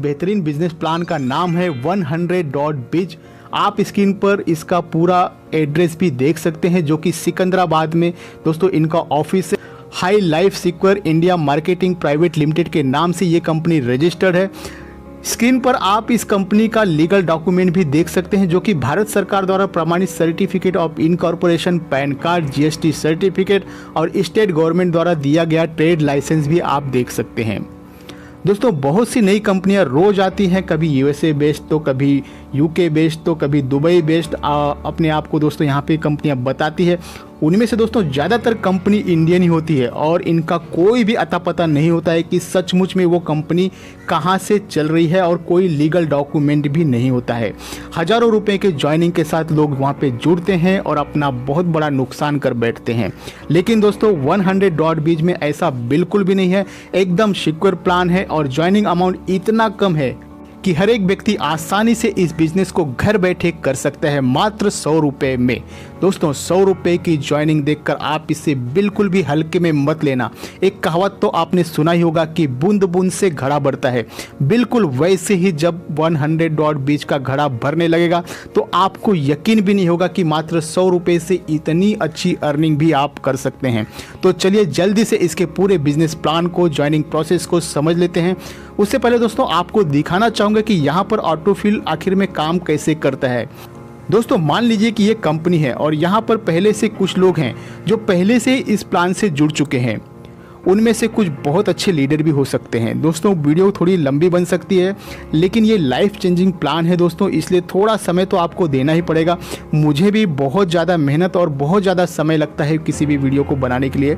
बेहतरीन business plan का नाम है 100.biz। आप स्क्रीन पर इसका पूरा एड्रेस भी देख सकते हैं, जो कि सिकंदराबाद में दोस्तों इनका ऑफिस है। High life secure India marketing private limited के नाम से ये कंपनी रजिस्टर्ड है। स्क्रीन पर आप इस कंपनी का लीगल डॉक्यूमेंट भी देख सकते हैं, जो कि भारत सरकार द्वारा प्रमाणित certificate of incorporation, pan card, GST certificate और स्टेट गवर्नमेंट द्वारा दिया गया ट्रेड लाइसेंस भी आप देख सकते हैं। दोस्तों बहुत सी नई कंपनियां रोज आती हैं, कभी यूएसए बेस्ड तो कभी यूके बेस्ड तो कभी दुबई बेस्ड अपने आप को दोस्तों यहाँ पे कंपनियां बताती है। उनमें से दोस्तों ज़्यादातर कंपनी इंडियन ही होती है और इनका कोई भी अता पता नहीं होता है कि सचमुच में वो कंपनी कहाँ से चल रही है, और कोई लीगल डॉक्यूमेंट भी नहीं होता है। हज़ारों रुपए के ज्वाइनिंग के साथ लोग वहाँ पे जुड़ते हैं और अपना बहुत बड़ा नुकसान कर बैठते हैं। लेकिन दोस्तों 100.biz में ऐसा बिल्कुल भी नहीं है, एकदम सिक्योर प्लान है और ज्वाइनिंग अमाउंट इतना कम है कि हर एक व्यक्ति आसानी से इस बिजनेस को घर बैठे कर सकता है, मात्र 100 रुपये में। दोस्तों 100 रुपये की ज्वाइनिंग देखकर आप इसे बिल्कुल भी हल्के में मत लेना। एक कहावत तो आपने सुना ही होगा कि बूंद बूंद से घड़ा भरता है। बिल्कुल वैसे ही जब 100.biz का घड़ा भरने लगेगा तो आपको यकीन भी नहीं होगा कि मात्र 100 रुपये से इतनी अच्छी अर्निंग भी आप कर सकते हैं। तो चलिए जल्दी से इसके पूरे बिजनेस प्लान को, ज्वाइनिंग प्रोसेस को समझ लेते हैं। उससे पहले दोस्तों आपको दिखाना चाहूँगा कि यहाँ पर ऑटोफिल आखिर में काम कैसे करता है। दोस्तों मान लीजिए कि ये कंपनी है और यहाँ पर पहले से कुछ लोग हैं जो पहले से इस प्लान से जुड़ चुके हैं। उनमें से कुछ बहुत अच्छे लीडर भी हो सकते हैं। दोस्तों वीडियो थोड़ी लंबी बन सकती है, लेकिन ये लाइफ चेंजिंग प्लान है दोस्तों, इसलिए थोड़ा समय तो आपको देना ही पड़ेगा। मुझे भी बहुत ज़्यादा मेहनत और बहुत ज़्यादा समय लगता है किसी भी वीडियो को बनाने के लिए,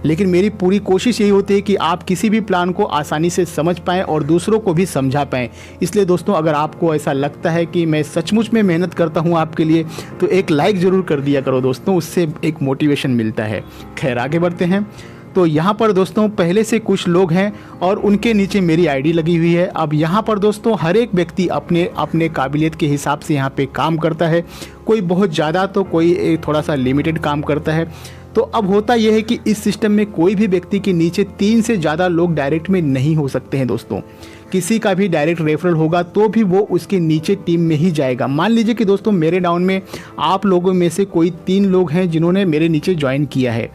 लेकिन मेरी पूरी कोशिश यही होती है कि आप किसी भी प्लान को आसानी से समझ पाएँ और दूसरों को भी समझा पाएँ। इसलिए दोस्तों अगर आपको ऐसा लगता है कि मैं सचमुच में मेहनत करता हूँ आपके लिए, तो एक लाइक ज़रूर कर दिया करो दोस्तों, उससे एक मोटिवेशन मिलता है। खैर आगे बढ़ते हैं। तो यहाँ पर दोस्तों पहले से कुछ लोग हैं और उनके नीचे मेरी आईडी लगी हुई है। अब यहाँ पर दोस्तों हर एक व्यक्ति अपने अपने काबिलियत के हिसाब से यहाँ पे काम करता है। कोई बहुत ज़्यादा तो कोई थोड़ा सा लिमिटेड काम करता है। तो अब होता यह है कि इस सिस्टम में कोई भी व्यक्ति के नीचे 3 से ज़्यादा लोग डायरेक्ट में नहीं हो सकते हैं दोस्तों। किसी का भी डायरेक्ट रेफरल होगा तो भी वो उसके नीचे टीम में ही जाएगा। मान लीजिए कि दोस्तों मेरे डाउन में आप लोगों में से कोई 3 लोग हैं जिन्होंने मेरे नीचे ज्वाइन किया है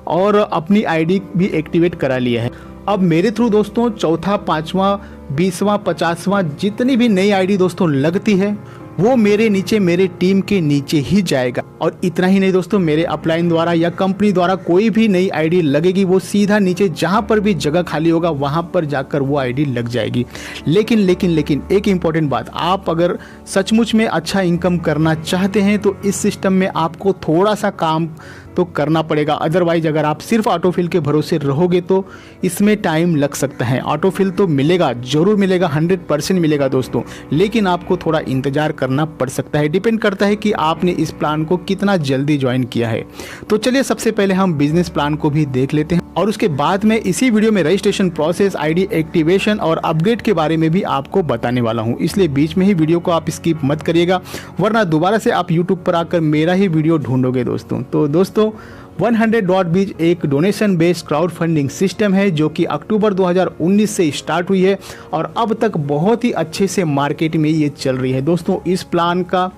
और अपनी आईडी भी एक्टिवेट करा लिया है। अब मेरे थ्रू दोस्तों चौथा, 5वां, 20वां, 50वां जितनी भी नई आईडी दोस्तों लगती है वो मेरे नीचे, मेरे टीम के नीचे ही जाएगा। और इतना ही नहीं दोस्तों, मेरे अपलाइन द्वारा या कंपनी द्वारा कोई भी नई आईडी लगेगी वो सीधा नीचे जहां पर भी जगह खाली होगा वहां पर जाकर वो आईडी लग जाएगी। लेकिन एक इम्पॉर्टेंट बात, आप अगर सचमुच में अच्छा इनकम करना चाहते हैं तो इस सिस्टम में आपको थोड़ा सा काम तो करना पड़ेगा। अदरवाइज अगर आप सिर्फ ऑटोफिल के भरोसे रहोगे तो इसमें टाइम लग सकता है। ऑटोफिल तो मिलेगा, जरूर मिलेगा, 100% मिलेगा दोस्तों, लेकिन आपको थोड़ा इंतजार करना पड़ सकता है। डिपेंड करता है कि आपने इस प्लान को कितना जल्दी ज्वाइन किया है। तो चलिए सबसे पहले हम बिजनेस प्लान को भी देख लेते हैं और उसके बाद में इसी वीडियो में रजिस्ट्रेशन प्रोसेस, आईडी एक्टिवेशन और अपडेट के बारे में भी आपको बताने वाला हूं। इसलिए बीच में ही वीडियो को आप स्किप मत करिएगा, वरना दोबारा से आप यूट्यूब पर आकर मेरा ही वीडियो ढूंढोगे दोस्तों। तो दोस्तों 100.biz एक donation based crowd funding system है जो कि अक्टूबर 2019 से स्टार्ट हुई है और अब तक बहुत ही अच्छे से मार्केट में ये चल रही है। दोस्तों इस प्लान का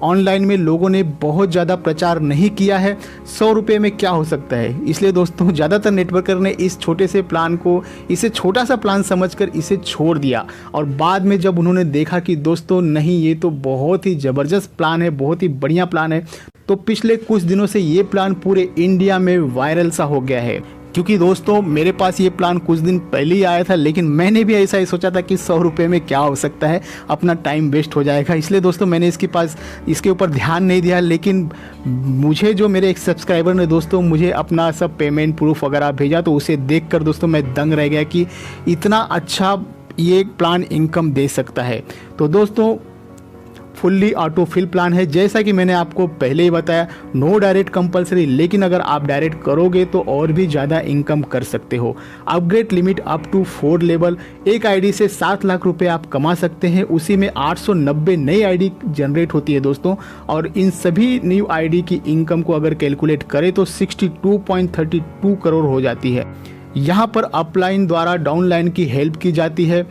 ऑनलाइन में लोगों ने बहुत ज़्यादा प्रचार नहीं किया है। 100 रुपये में क्या हो सकता है, इसलिए दोस्तों ज़्यादातर नेटवर्कर ने इस छोटे से प्लान को, इसे छोटा सा प्लान समझकर इसे छोड़ दिया। और बाद में जब उन्होंने देखा कि दोस्तों नहीं, ये तो बहुत ही ज़बरदस्त प्लान है, बहुत ही बढ़िया प्लान है, तो पिछले कुछ दिनों से ये प्लान पूरे इंडिया में वायरल सा हो गया है। क्योंकि दोस्तों मेरे पास ये प्लान कुछ दिन पहले ही आया था, लेकिन मैंने भी ऐसा ही सोचा था कि 100 रुपये में क्या हो सकता है, अपना टाइम वेस्ट हो जाएगा, इसलिए दोस्तों मैंने इसके ऊपर ध्यान नहीं दिया। लेकिन मुझे जो मेरे एक सब्सक्राइबर ने दोस्तों मुझे अपना सब पेमेंट प्रूफ वगैरह भेजा, तो उसे देखकर दोस्तों मैं दंग रह गया कि इतना अच्छा ये प्लान इनकम दे सकता है। तो दोस्तों फुल्ली ऑटोफिल प्लान है, जैसा कि मैंने आपको पहले ही बताया, नो डायरेक्ट कंपलसरी, लेकिन अगर आप डायरेक्ट करोगे तो और भी ज़्यादा इनकम कर सकते हो। Upgrade limit up to 4 level, एक आईडी से 7 लाख रुपए आप कमा सकते हैं। उसी में 890 नई आईडी जनरेट होती है दोस्तों, और इन सभी न्यू आईडी की इनकम को अगर कैलकुलेट करें तो 62.32 करोड़ हो जाती है। यहाँ पर अपलाइन द्वारा डाउनलाइन की हेल्प की जाती है।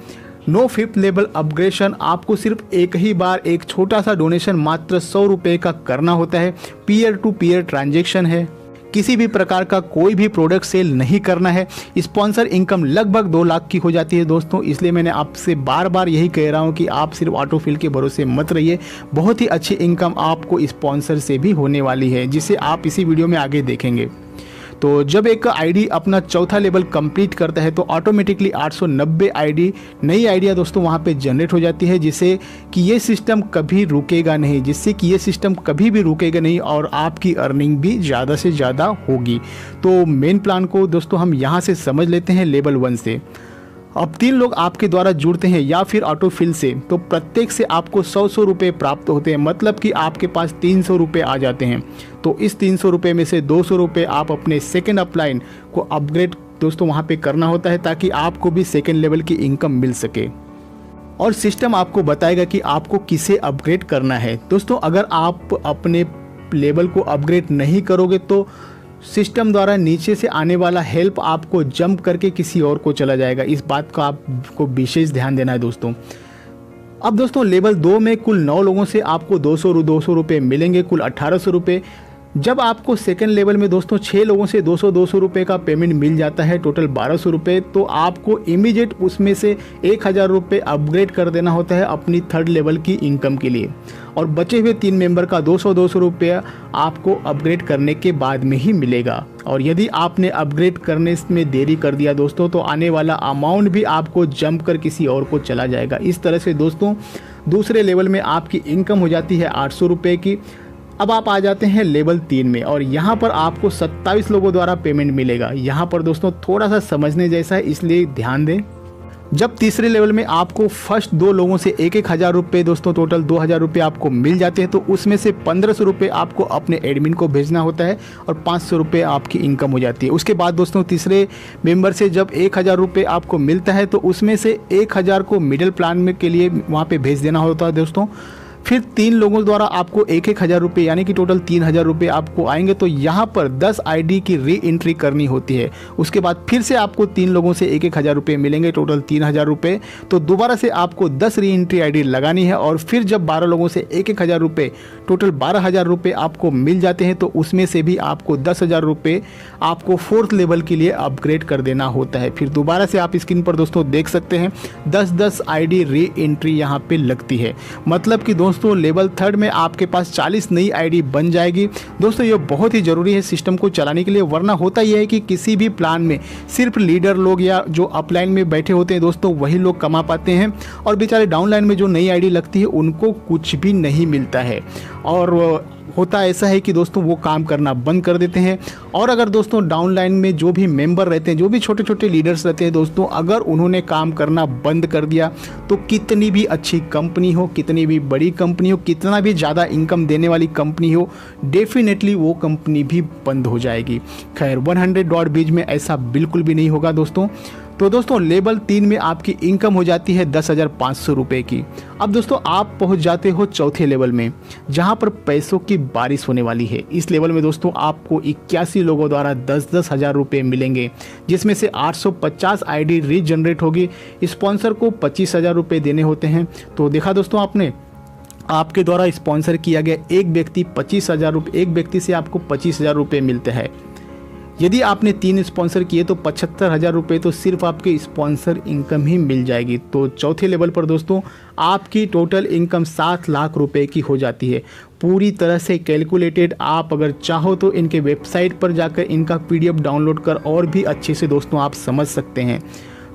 नो फिफ्थ लेवल अपग्रेडेशन, आपको सिर्फ एक ही बार एक छोटा सा डोनेशन मात्र 100 रुपये का करना होता है। पीयर टू पीयर ट्रांजैक्शन है, किसी भी प्रकार का कोई भी प्रोडक्ट सेल नहीं करना है। स्पॉन्सर इनकम लगभग 2 लाख की हो जाती है दोस्तों, इसलिए मैंने आपसे बार बार यही कह रहा हूँ कि आप सिर्फ ऑटोफिल के भरोसे मत रहिए। बहुत ही अच्छी इनकम आपको स्पॉन्सर से भी होने वाली है, जिसे आप इसी वीडियो में आगे देखेंगे। तो जब एक आईडी अपना चौथा लेवल कंप्लीट करता है तो ऑटोमेटिकली 890 आईडी नई आइडिया दोस्तों वहाँ पे जनरेट हो जाती है, जिससे कि ये सिस्टम कभी रुकेगा नहीं, जिससे कि ये सिस्टम कभी भी रुकेगा नहीं और आपकी अर्निंग भी ज़्यादा से ज़्यादा होगी। तो मेन प्लान को दोस्तों हम यहाँ से समझ लेते हैं लेवल 1 से। अब 3 लोग आपके द्वारा जुड़ते हैं या फिर ऑटोफिल से, तो प्रत्येक से आपको 100 रुपये प्राप्त होते हैं, मतलब कि आपके पास 300 रुपये आ जाते हैं। तो इस 300 रुपये में से 200 रुपये आप अपने सेकेंड अपलाइन को अपग्रेड दोस्तों वहाँ पे करना होता है, ताकि आपको भी सेकेंड लेवल की इनकम मिल सके। और सिस्टम आपको बताएगा कि आपको किसे अपग्रेड करना है। दोस्तों अगर आप अपने लेवल को अपग्रेड नहीं करोगे तो सिस्टम द्वारा नीचे से आने वाला हेल्प आपको जंप करके किसी और को चला जाएगा। इस बात का आपको विशेष ध्यान देना है दोस्तों। अब दोस्तों लेवल 2 में कुल 9 लोगों से आपको 200 रुपये मिलेंगे, कुल 1800 रुपये। जब आपको सेकेंड लेवल में दोस्तों 6 लोगों से 200 रुपये का पेमेंट मिल जाता है, टोटल 1200 रुपये, तो आपको इमीडिएट उसमें से 1000 रुपये अपग्रेड कर देना होता है अपनी थर्ड लेवल की इनकम के लिए। और बचे हुए 3 मेंबर का 200 रुपये आपको अपग्रेड करने के बाद में ही मिलेगा। और यदि आपने अपग्रेड करने में देरी कर दिया दोस्तों तो आने वाला अमाउंट भी आपको जंप कर किसी और को चला जाएगा। इस तरह से दोस्तों दूसरे लेवल में आपकी इनकम हो जाती है 800 रुपये की। अब आप आ जाते हैं लेवल 3 में और यहाँ पर आपको 27 लोगों द्वारा पेमेंट मिलेगा। यहाँ पर दोस्तों थोड़ा सा समझने जैसा है, इसलिए ध्यान दें। जब तीसरे लेवल में आपको फर्स्ट 2 लोगों से 1,000 रुपये दोस्तों टोटल 2000 रुपये आपको मिल जाते हैं, तो उसमें से 1500 रुपये आपको अपने एडमिन को भेजना होता है और 500 रुपये आपकी इनकम हो जाती है। उसके बाद दोस्तों तीसरे मेंबर से जब 1000 रुपये आपको मिलता है तो उसमें से 1000 को मिडिल प्लान में के लिए वहाँ पर भेज देना होता है दोस्तों। फिर 3 लोगों द्वारा आपको 1000 रुपये यानी कि टोटल 3000 रुपये आपको आएंगे, तो यहाँ पर 10 आईडी की री एंट्री करनी होती है। उसके बाद फिर से आपको 3 लोगों से 1000 रुपये मिलेंगे, टोटल 3000 रुपये। तो दोबारा से आपको 10 री एंट्री आईडी लगानी है और फिर जब 12 लोगों से 1000 रुपये टोटल 12000 रुपये आपको मिल जाते हैं, तो उसमें से भी आपको 10,000 रुपये आपको फोर्थ लेवल के लिए अपग्रेड कर देना होता है। फिर दोबारा से आप स्क्रीन पर दोस्तों देख सकते हैं 10-10 आईडी री एंट्री यहाँ पे लगती है, मतलब कि दोस्तों लेवल 3 में आपके पास 40 नई आईडी बन जाएगी। दोस्तों ये बहुत ही ज़रूरी है सिस्टम को चलाने के लिए, वरना होता यह है कि किसी भी प्लान में सिर्फ लीडर लोग या जो अपलाइन में बैठे होते हैं दोस्तों वही लोग कमा पाते हैं और बेचारे डाउनलाइन में जो नई आईडी लगती है उनको कुछ भी नहीं मिलता है। और होता ऐसा है कि दोस्तों वो काम करना बंद कर देते हैं। और अगर दोस्तों डाउनलाइन में जो भी मेंबर रहते हैं, जो भी छोटे छोटे लीडर्स रहते हैं दोस्तों, अगर उन्होंने काम करना बंद कर दिया तो कितनी भी अच्छी कंपनी हो, कितनी भी बड़ी कंपनी हो, कितना भी ज़्यादा इनकम देने वाली कंपनी हो, डेफिनेटली वो कंपनी भी बंद हो जाएगी। खैर 100.biz में ऐसा बिल्कुल भी नहीं होगा दोस्तों। तो दोस्तों लेवल 3 में आपकी इनकम हो जाती है 10,500 रुपये की। अब दोस्तों आप पहुंच जाते हो चौथे लेवल में, जहां पर पैसों की बारिश होने वाली है। इस लेवल में दोस्तों आपको 81 लोगों द्वारा 10-10 हज़ार रुपये मिलेंगे, जिसमें से 850 आईडी रीजनरेट होगी। स्पॉन्सर को 25,000 रुपये देने होते हैं। तो देखा दोस्तों आपने, आपके द्वारा स्पॉन्सर किया गया एक व्यक्ति 25,000 रुपये, एक व्यक्ति से आपको 25,000 रुपये मिलते हैं। यदि आपने 3 स्पॉन्सर किए तो 75,000 रुपये तो सिर्फ आपके स्पॉन्सर इनकम ही मिल जाएगी। तो चौथे लेवल पर दोस्तों आपकी टोटल इनकम 7 लाख रुपए की हो जाती है, पूरी तरह से कैलकुलेटेड। आप अगर चाहो तो इनके वेबसाइट पर जाकर इनका PDF डाउनलोड कर और भी अच्छे से दोस्तों आप समझ सकते हैं।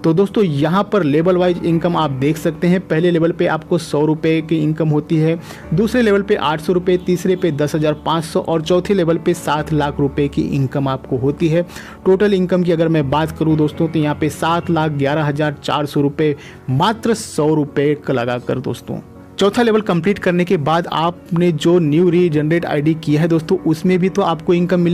तो दोस्तों यहाँ पर लेवल वाइज इनकम आप देख सकते हैं। पहले लेवल पे आपको 100 रुपये की इनकम होती है, दूसरे लेवल पे 800 रुपये, तीसरे पे 10,500 और चौथे लेवल पे 7 लाख रुपए की इनकम आपको होती है। टोटल इनकम की अगर मैं बात करूँ दोस्तों तो यहाँ पे 7,11,400 रुपये मात्र 100 रुपये का लगा कर दोस्तों। चौथा लेवल कंप्लीट करने के बाद आपने जो न्यू रीजनरेट आईडी किया है दोस्तों, उसमें भी तो आपको इनकम मिल